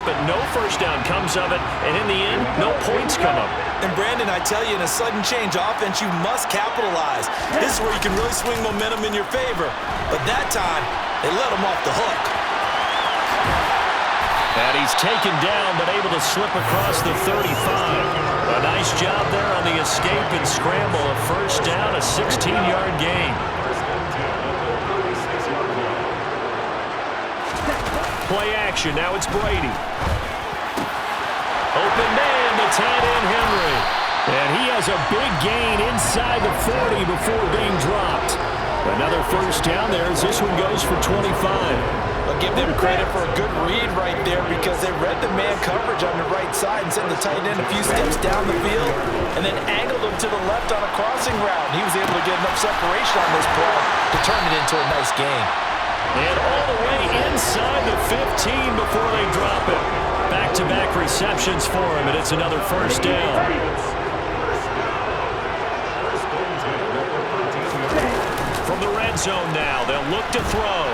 But no first down comes of it, and in the end, no points come of it. And Brandon, I tell you, in a sudden change offense, you must capitalize. This is where you can really swing momentum in your favor. But that time, they let him off the hook. And he's taken down, but able to slip across the 35. A nice job there on the escape and scramble. A first down, a 16-yard gain. Play action. Now it's Brady. Open man to tight end Henry. And he has a big gain inside the 40 before being dropped. Another first down there as this one goes for 25. I'll give them credit for a good read right there because they read the man coverage on the right side and sent the tight end a few steps down the field and then angled him to the left on a crossing route. And he was able to get enough separation on this play to turn it into a nice gain. And all the way inside the 15 before they drop it. Back-to-back receptions for him, and it's another first down. From the red zone now, they'll look to throw.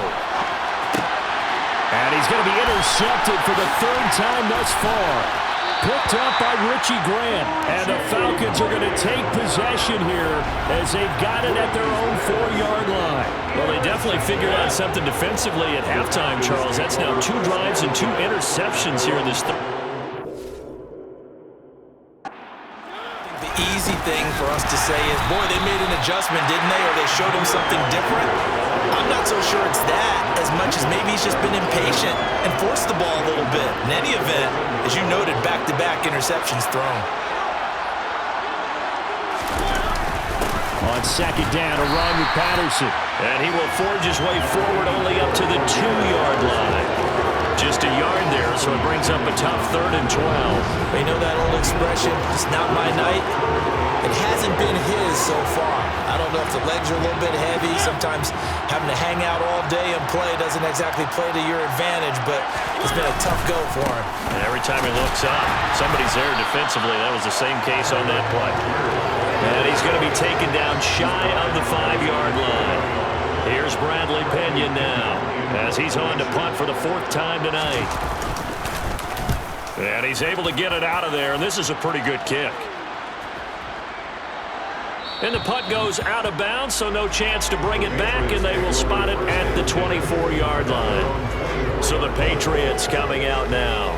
And he's going to be intercepted for the third time thus far. Picked up by Richie Grant. And the Falcons are going to take possession here as they've got it at their own 4-yard line. Well, they definitely figured out something defensively at halftime, Charles. That's now 2 drives and 2 interceptions here in this third. The easy thing for us to say is, boy, they made an adjustment, didn't they? Or they showed him something different. I'm not so sure it's that as much as maybe he's just been impatient and forced the ball a little bit. In any event, as you noted, back-to-back interceptions thrown. On second down, a run with Patterson. And he will forge his way forward only up to the 2-yard line. Just a yard there, so it brings up a tough 3rd and 12. You know that old expression, it's not my night? It hasn't been his so far. I don't know if the legs are a little bit heavy. Sometimes having to hang out all day and play doesn't exactly play to your advantage, but it's been a tough go for him. And every time he looks up, somebody's there defensively. That was the same case on that play. And he's going to be taken down shy of the 5-yard line. Here's Bradley Pinion now as he's on to punt for the 4th time tonight. And he's able to get it out of there, and this is a pretty good kick. And the punt goes out of bounds, so no chance to bring it back, and they will spot it at the 24-yard line. So the Patriots coming out now.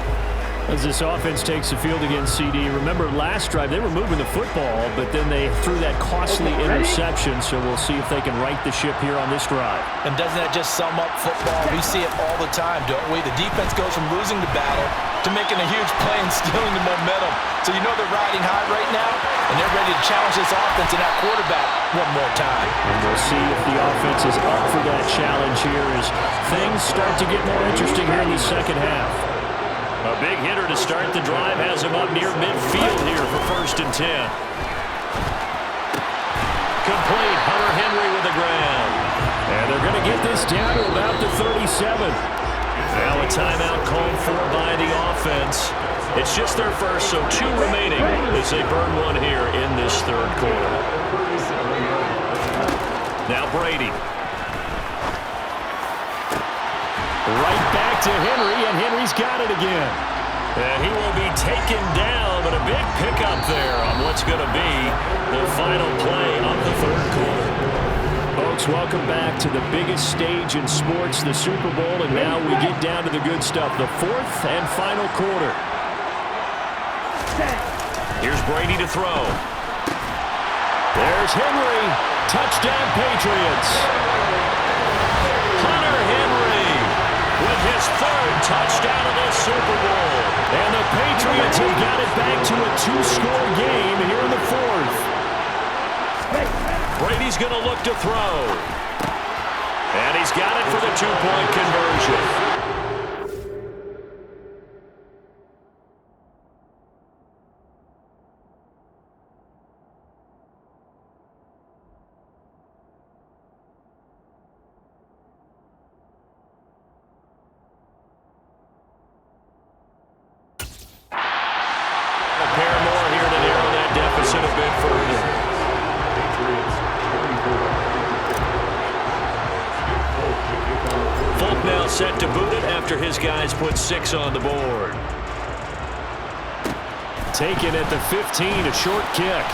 As this offense takes the field against CD, remember last drive they were moving the football, but then they threw that costly interception, so we'll see if they can right the ship here on this drive. And doesn't that just sum up football? We see it all the time, don't we? The defense goes from losing the battle to making a huge play and stealing the momentum. So you know they're riding high right now, and they're ready to challenge this offense and that quarterback one more time. And we'll see if the offense is up for that challenge here as things start to get more interesting here in the second half. A big hitter to start the drive has him up near midfield here for 1st and 10. Complete. Hunter Henry with the ground. And they're going to get this down to about the 37. Now a timeout called for by the offense. It's just their first, so 2 remaining as they burn one here in this 3rd quarter. Now Brady. Right back to Henry, and Henry's got it again. And he will be taken down, but a big pickup there on what's going to be the final play of the 3rd quarter. Folks, welcome back to the biggest stage in sports, the Super Bowl, and now we get down to the good stuff, the 4th and final quarter. Here's Brady to throw. There's Henry. Touchdown, Patriots. Hunter Henry with his 3rd touchdown of the Super Bowl. And the Patriots have got it back to a 2-score game here in the 4th. Brady's going to look to throw. And he's got it for the 2-point conversion. Set to boot it after after his guys put 6 on the board. Taken at the 15, a short kick.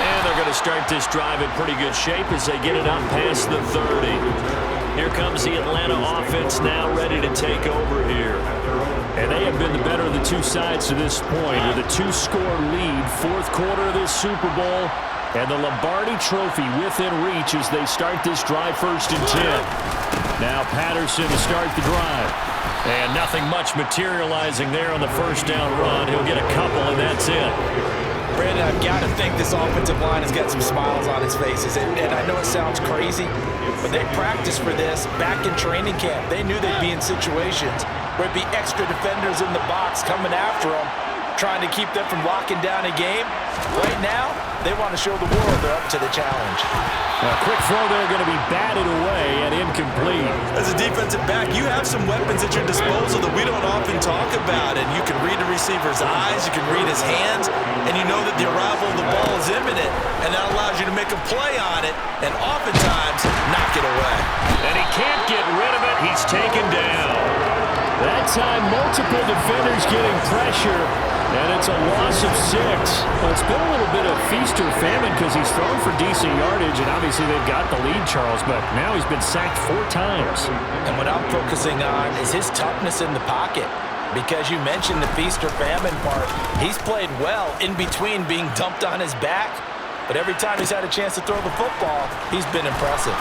And they're going to start this drive in pretty good shape as they get it up past the 30. Here comes the Atlanta offense now ready to take over here. And they have been the better of the two sides to this point with a 2-score lead, fourth quarter of this Super Bowl. And the Lombardi Trophy within reach as they start this drive 1st and 10. Now Patterson to start the drive. And nothing much materializing there on the first down run. He'll get a couple, and that's it. Brandon, I've got to think this offensive line has got some smiles on its faces. And I know it sounds crazy, but they practiced for this back in training camp. They knew they'd be in situations where it'd be extra defenders in the box coming after them, trying to keep them from locking down a game. Right now, they want to show the world they're up to the challenge. A quick throw there going to be batted away and incomplete. As a defensive back, you have some weapons at your disposal that we don't often talk about. And you can read the receiver's eyes, you can read his hands, and you know that the arrival of the ball is imminent. And that allows you to make a play on it and oftentimes knock it away. And he can't get rid of it. He's taken down. That time, multiple defenders getting pressure. And it's a loss of 6. Well, it's been a little bit of feast or famine because he's thrown for decent yardage, and obviously they've got the lead, Charles, but now he's been sacked 4 times. And what I'm focusing on is his toughness in the pocket, because you mentioned the feast or famine part. He's played well in between being dumped on his back, but every time he's had a chance to throw the football, he's been impressive.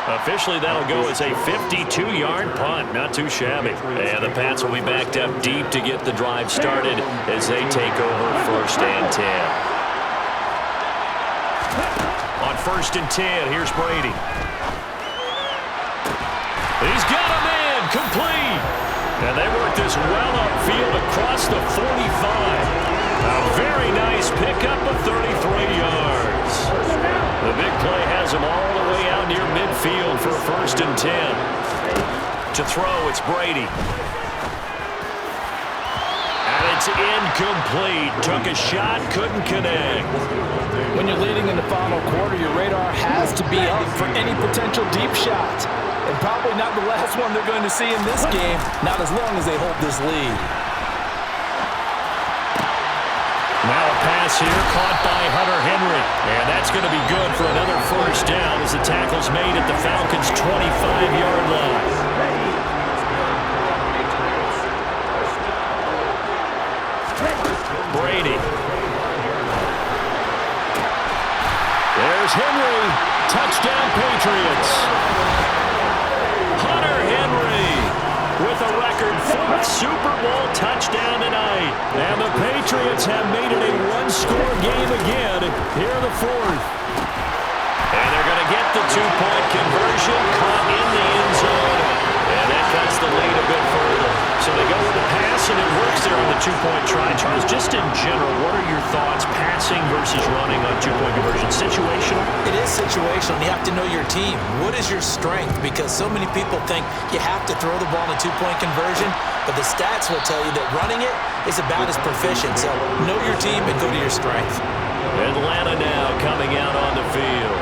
Officially, that'll go as a 52-yard punt. Not too shabby. And the Pats will be backed up deep to get the drive started as they take over 1st and 10. On 1st and 10, here's Brady. He's got a man, complete. And they work this well upfield across the 45. A very nice pickup of 33 yards. The big play has him all the way out near midfield for 1st and 10. To throw, it's Brady. And it's incomplete. Took a shot, couldn't connect. When you're leading in the final quarter, your radar has to be up for any potential deep shots. And probably not the last one they're going to see in this game, not as long as they hold this lead. Now a pass here caught by Hunter Henry. And that's going to be good for another 1st down as the tackle's made at the Falcons' 25-yard line. Brady. There's Henry. Touchdown, Patriots. Hunter Henry with a record 4th Super Bowl touchdown tonight. And the Patriots have made it a 1-score game again. Here are the 4th. And they're going to get the 2-point conversion caught in the end zone. And that cuts the lead a bit further. So they go with the pass, and it works there on the 2-point try. Charles, just in general, what are your thoughts, passing versus running on 2-point conversion? Situational? It is situational. You have to know your team. What is your strength? Because so many people think you have to throw the ball in a 2-point conversion, but the stats will tell you that running it is about as proficient. So know your team and go to your strength. Atlanta now coming out on the field.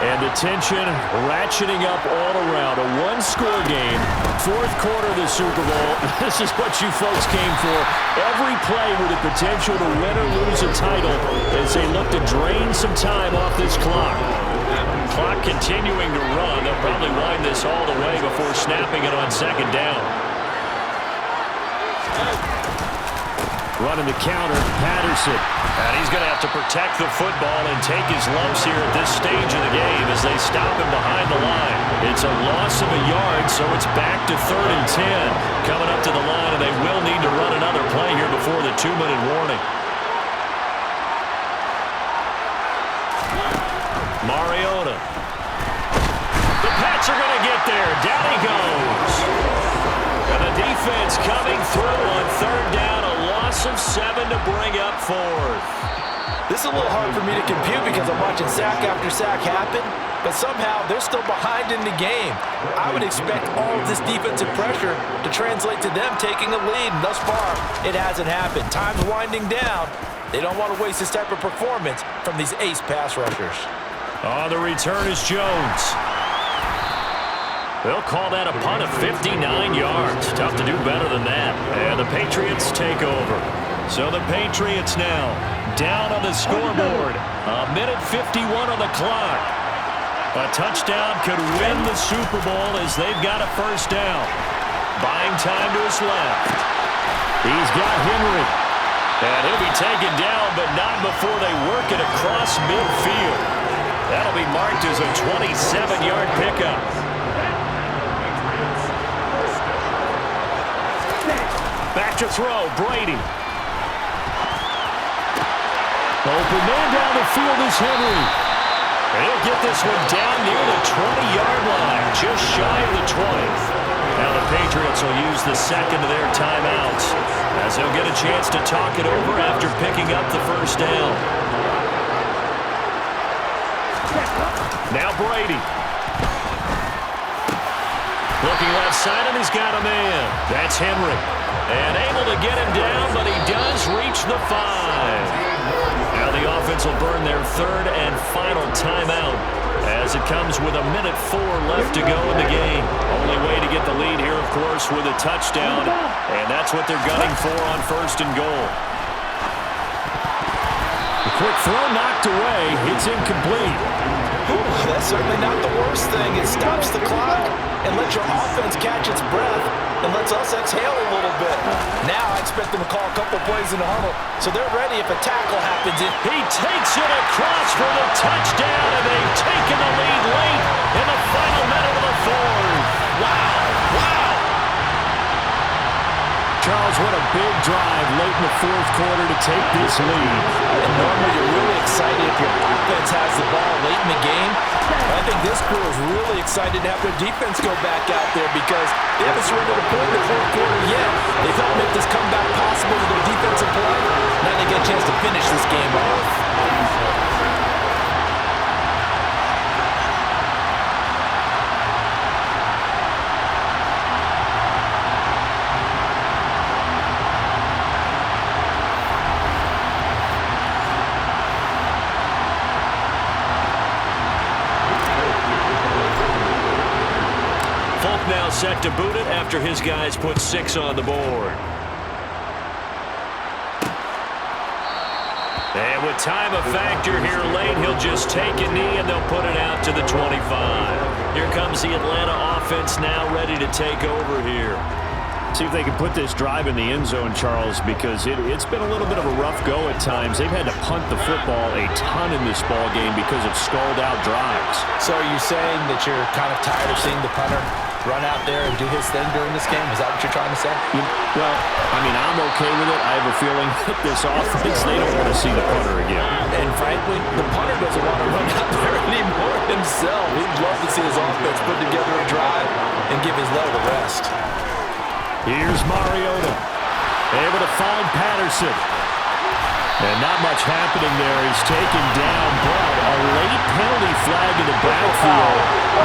And the tension ratcheting up all around. A 1-score game, 4th quarter of the Super Bowl. This is what you folks came for. Every play with the potential to win or lose a title as they look to drain some time off this clock. Clock continuing to run. They'll probably wind this all the way before snapping it on 2nd down. Running the counter, Patterson. And he's going to have to protect the football and take his lumps here at this stage of the game as they stop him behind the line. It's a loss of a yard, so it's back to 3rd and 10. Coming up to the line, and they will need to run another play here before the 2-minute warning. Mariota. The Pats are going to get there. Down he goes. And the defense coming through on 3rd down. A loss of 7 to bring up 4th. This is a little hard for me to compute because I'm watching sack after sack happen, but somehow they're still behind in the game. I would expect all of this defensive pressure to translate to them taking a lead, and thus far, it hasn't happened. Time's winding down. They don't want to waste this type of performance from these ace pass rushers. On the return is Jones. They'll call that a punt of 59 yards. Tough to do better than that. And the Patriots take over. So the Patriots now down on the scoreboard. A minute 51 on the clock. A touchdown could win the Super Bowl as they've got a first down. Buying time to his left. He's got Henry. And he'll be taken down, but not before they work it across midfield. That'll be marked as a 27-yard pickup. Back to throw, Brady. Open man down the field is Henry. And he'll get this one down near the 20-yard line, just shy of the 20. Now the Patriots will use the second of their timeouts as they'll get a chance to talk it over after picking up the first down. Now Brady. Looking left side, and he's got a man. That's Henry. And able to get him down, but he does reach the 5. Now the offense will burn their third and final timeout as it comes with a minute 4 left to go in the game. Only way to get the lead here, of course, with a touchdown, and that's what they're gunning for on first and goal. The quick throw knocked away. It's incomplete. Ooh, that's certainly not the worst thing. It stops the clock and lets your offense catch its breath and lets us exhale a little bit. Now I expect them to call a couple plays in the huddle, so they're ready if a tackle happens. He takes it across for the touchdown, and they've taken the lead late in the final minute of the fourth. Wow, wow. Charles, what a big drive late in the fourth quarter to take this lead. And normally you're really excited if your offense has the ball late in the game. I think this crew is really excited to have their defense go back out there because they haven't surrendered a point in the fourth quarter yet. They've helped make this comeback possible with their defensive play. Now they get a chance to finish this game off. Now set to boot it after his guys put 6 on the board. And with time a factor here late, he'll just take a knee and they'll put it out to the 25. Here comes the Atlanta offense now ready to take over here. See if they can put this drive in the end zone, Charles, because it's been a little bit of a rough go at times. They've had to punt the football a ton in this ball game because of stalled-out drives. So are you saying that you're kind of tired of seeing the punter run out there and do his thing during this game? Is that what you're trying to say? Well, I mean, I'm okay with it. I have a feeling that this offense, they don't want to see the punter again. And frankly, the punter doesn't want to run out there anymore himself. He'd love to see his offense put together a drive and give his leg a rest. Here's Mariota, able to find Patterson. And not much happening there. He's taken down, but a late penalty flag in the backfield.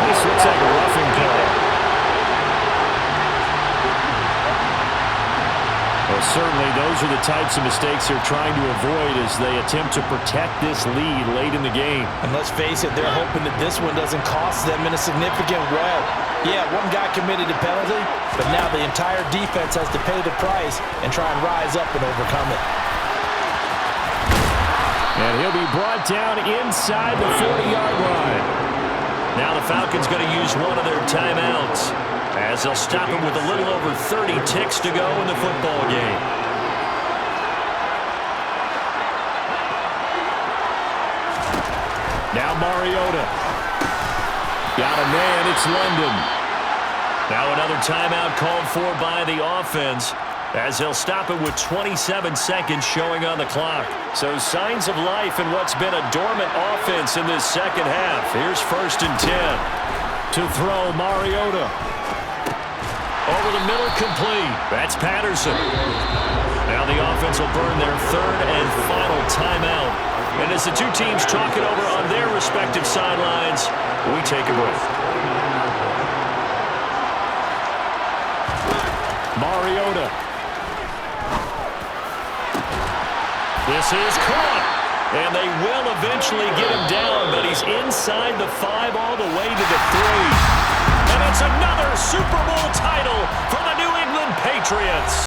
This looks like a roughing call. Well, certainly those are the types of mistakes they're trying to avoid as they attempt to protect this lead late in the game. And let's face it, they're hoping that this one doesn't cost them in a significant way. Yeah, one guy committed a penalty, but now the entire defense has to pay the price and try and rise up and overcome it. And he'll be brought down inside the 40-yard line. Now the Falcons going to use one of their timeouts as they'll stop him with a little over 30 ticks to go in the football game. Now Mariota. Got a man, it's London. Now another timeout called for by the offense as they'll stop it with 27 seconds showing on the clock. So signs of life in what's been a dormant offense in this second half. Here's 1st and 10. To throw, Mariota. Over the middle, complete. That's Patterson. Now the offense will burn their third and final timeout. And as the two teams talk it over on their respective sidelines, we take a break. Mariota. This is caught. And they will eventually get him down, but he's inside the 5 all the way to the 3. And it's another Super Bowl title for the New England Patriots.